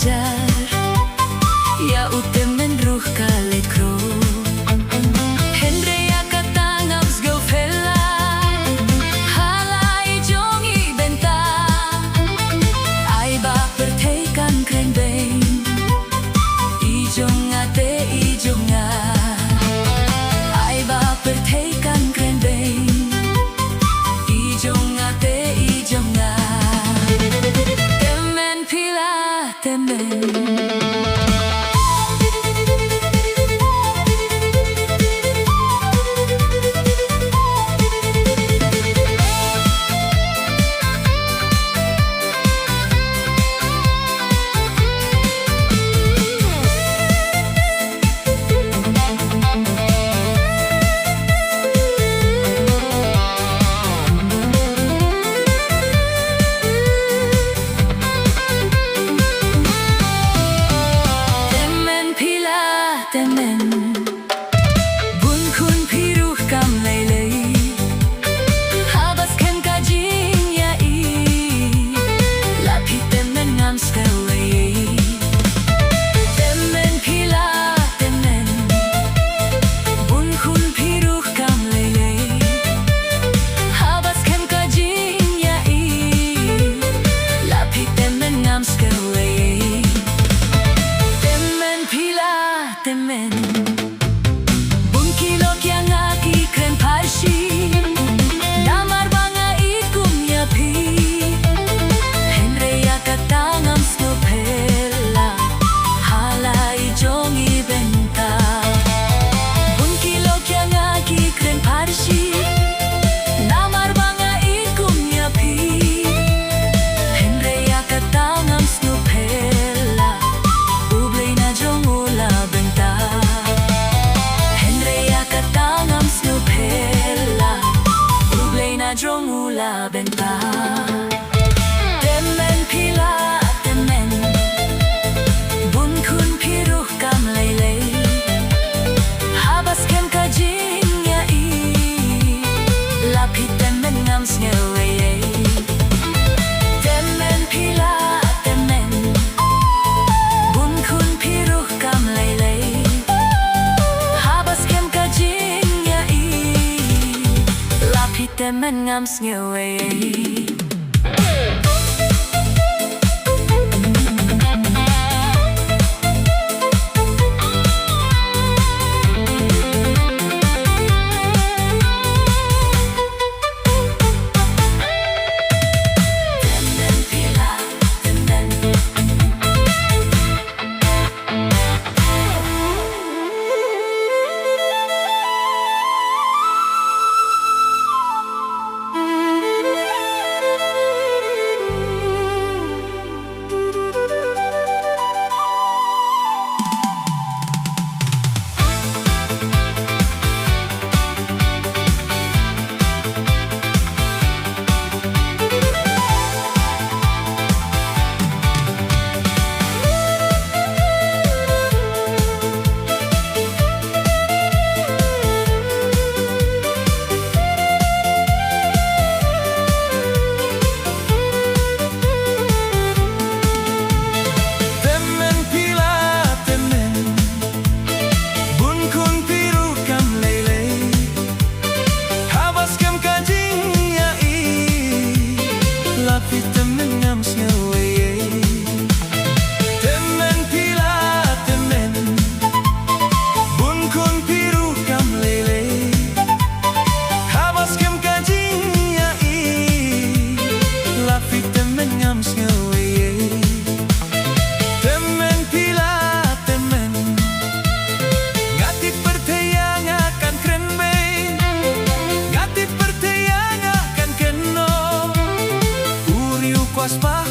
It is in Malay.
ajar ya utemen ruh kalekro Henry akatangam sgofela halai jongi benta ai ba perteikan krenbeng ijong ate ijonga ai ba perteikan krenbeng ijong ate ijonga temen pila temen temen bun kun piruh kam lelei habas kem kajing ya I lapi temen ngam skawai temen pila temen bun kun piruh kam lelei habas kem kajing ya I lapi temen ngam skawai temen pila temen bun kilok yang aki kren parsi damar banga ikum nyapi Henry akatangam snopela halai jongi benta bun kilok yang aki kren parsi damar banga ikum nyapi Henry akatangam snopela ublay na jongula Jongula benta temen pila temen bun kun piruh kam lelei habas kem kajing ya I lapi temen ngam sneway temen pila temen bun kun piruh kam lelei habas kem kajing ya I lapi temen ngam sneway was